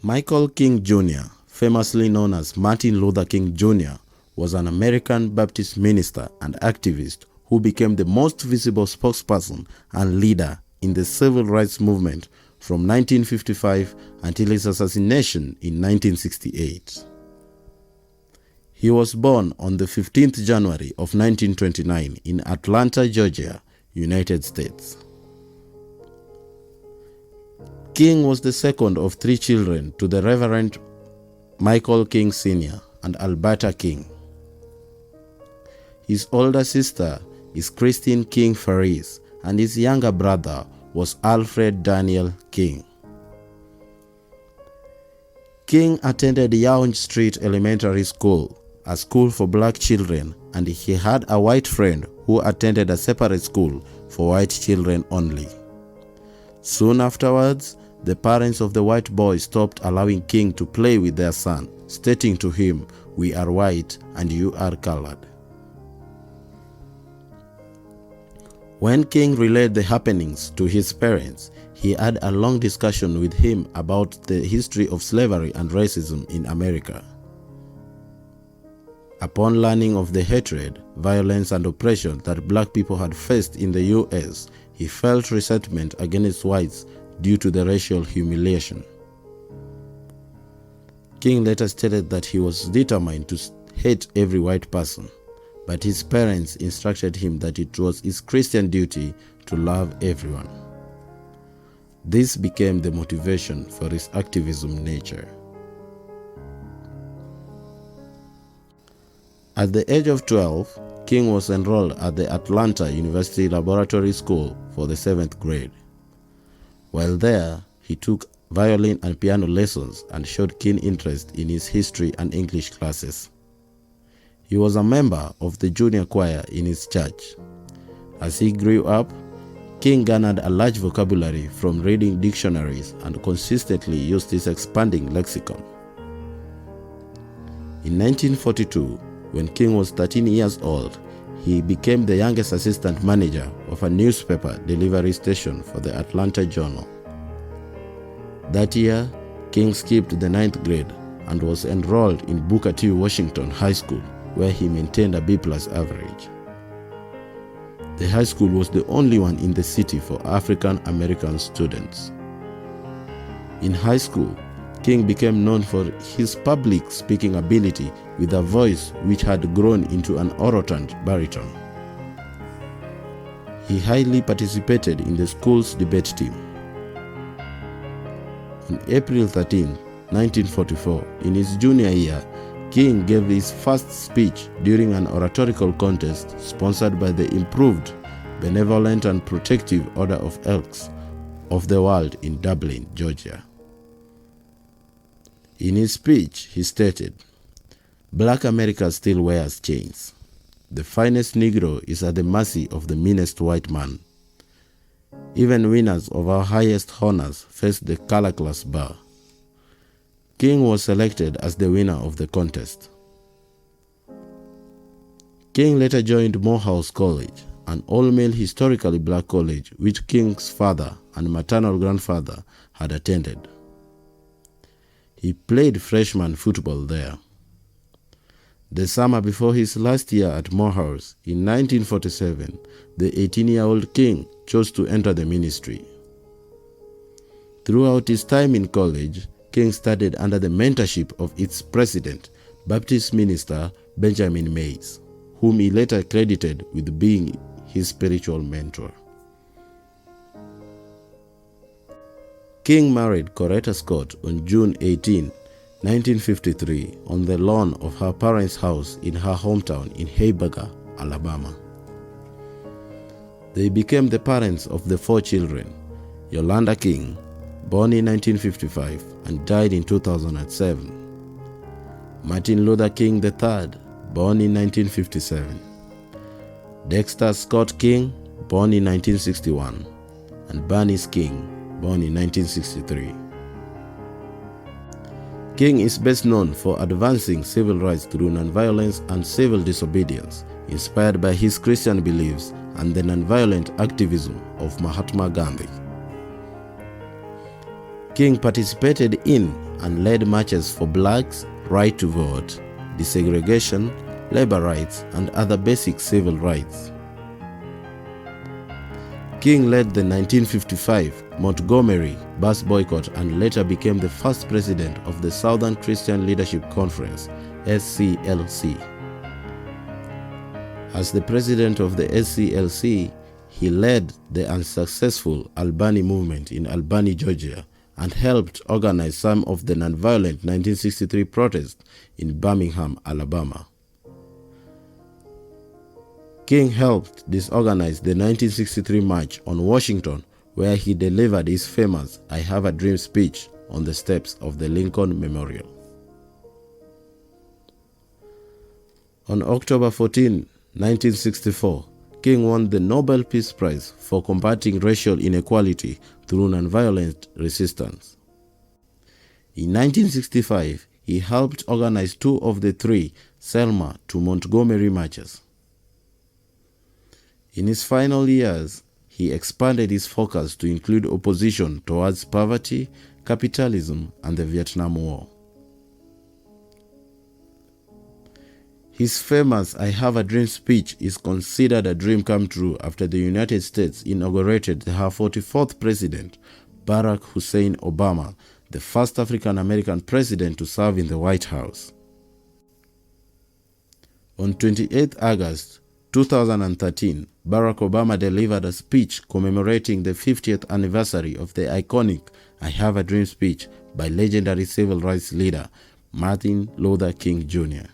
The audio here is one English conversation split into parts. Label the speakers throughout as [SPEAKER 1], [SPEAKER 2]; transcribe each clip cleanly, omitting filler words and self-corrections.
[SPEAKER 1] Michael King Jr., famously known as Martin Luther King Jr., was an American Baptist minister and activist who became the most visible spokesperson and leader in the civil rights movement from 1955 until his assassination in 1968. He was born on the 15th January of 1929 in Atlanta, Georgia, United States. King was the second of three children to the Reverend Michael King Sr. and Alberta King. His older sister is Christine King Ferris, and his younger brother was Alfred Daniel King. King attended Yonge Street Elementary School, a school for black children, and he had a white friend who attended a separate school for white children only. Soon afterwards, the parents of the white boy stopped allowing King to play with their son, stating to him, "We are white and you are colored." When King relayed the happenings to his parents, he had a long discussion with him about the history of slavery and racism in America. Upon learning of the hatred, violence, and oppression that black people had faced in the U.S., he felt resentment against whites due to the racial humiliation. King later stated that he was determined to hate every white person, but his parents instructed him that it was his Christian duty to love everyone. This became the motivation for his activism nature. At the age of 12, King was enrolled at the Atlanta University Laboratory School for the 7th grade. While there, he took violin and piano lessons and showed keen interest in his history and English classes. He was a member of the junior choir in his church. As he grew up, King garnered a large vocabulary from reading dictionaries and consistently used his expanding lexicon. In 1942, when King was 13 years old, he became the youngest assistant manager of a newspaper delivery station for the Atlanta Journal. That year, King skipped the 9th grade and was enrolled in Booker T. Washington High School, where he maintained a B+ average. The high school was the only one in the city for African American students. In high school, King became known for his public speaking ability with a voice which had grown into an orotund baritone. He highly participated in the school's debate team. On April 13, 1944, in his junior year, King gave his first speech during an oratorical contest sponsored by the Improved, Benevolent and Protective Order of Elks of the World in Dublin, Georgia. In his speech, he stated, "Black America still wears chains. The finest Negro is at the mercy of the meanest white man. Even winners of our highest honors face the color class bar." King was selected as the winner of the contest. King later joined Morehouse College, an all-male historically black college which King's father and maternal grandfather had attended. He played freshman football there. The summer before his last year at Morehouse, in 1947, the 18-year-old King chose to enter the ministry. Throughout his time in college, King studied under the mentorship of its president, Baptist minister Benjamin Mays, whom he later credited with being his spiritual mentor. King married Coretta Scott on June 18, 1953, on the lawn of her parents' house in her hometown in Hayburger, Alabama. They became the parents of the 4 children: Yolanda King, born in 1955 and died in 2007; Martin Luther King III, born in 1957; Dexter Scott King, born in 1961; and Bernice King, born in 1963. King is best known for advancing civil rights through nonviolence and civil disobedience, inspired by his Christian beliefs and the nonviolent activism of Mahatma Gandhi. King participated in and led marches for blacks' right to vote, desegregation, labor rights, and other basic civil rights. King led the 1955 Montgomery bus boycott and later became the first president of the Southern Christian Leadership Conference, SCLC. As the president of the SCLC, he led the unsuccessful Albany movement in Albany, Georgia, and helped organize some of the nonviolent 1963 protests in Birmingham, Alabama. King helped disorganize the 1963 March on Washington, where he delivered his famous "I Have a Dream" speech on the steps of the Lincoln Memorial. On October 14, 1964, King won the Nobel Peace Prize for combating racial inequality through nonviolent resistance. In 1965, he helped organize 2 of the 3 Selma to Montgomery marches. In his final years, he expanded his focus to include opposition towards poverty, capitalism, and the Vietnam War. His famous "I Have a Dream" speech is considered a dream come true after the United States inaugurated her 44th president, Barack Hussein Obama, the first African-American president to serve in the White House. On 28 August 2013, Barack Obama delivered a speech commemorating the 50th anniversary of the iconic "I Have a Dream" speech by legendary civil rights leader Martin Luther King Jr.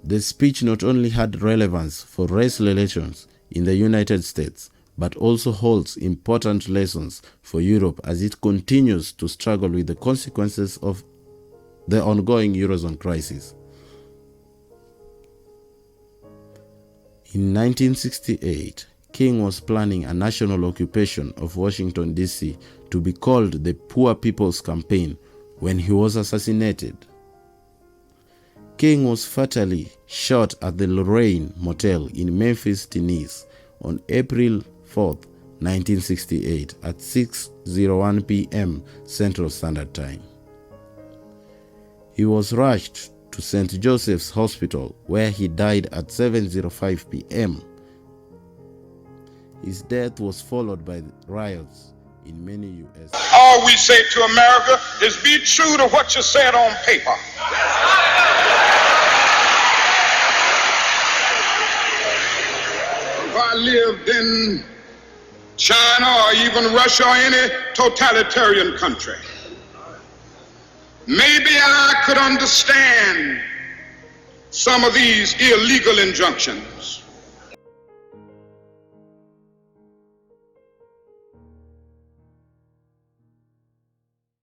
[SPEAKER 1] The speech not only had relevance for race relations in the United States, but also holds important lessons for Europe as it continues to struggle with the consequences of the ongoing Eurozone crisis. In 1968, King was planning a national occupation of Washington, D.C. to be called the Poor People's Campaign when he was assassinated. King was fatally shot at the Lorraine Motel in Memphis, Tennessee on April 4, 1968 at 6:01 p.m. Central Standard Time. He was rushed to St. Joseph's Hospital, where he died at 7:05 p.m. His death was followed by riots in many U.S.
[SPEAKER 2] All we say to America is be true to what you said on paper. If I lived in China or even Russia or any totalitarian country, maybe I could understand some of these illegal injunctions.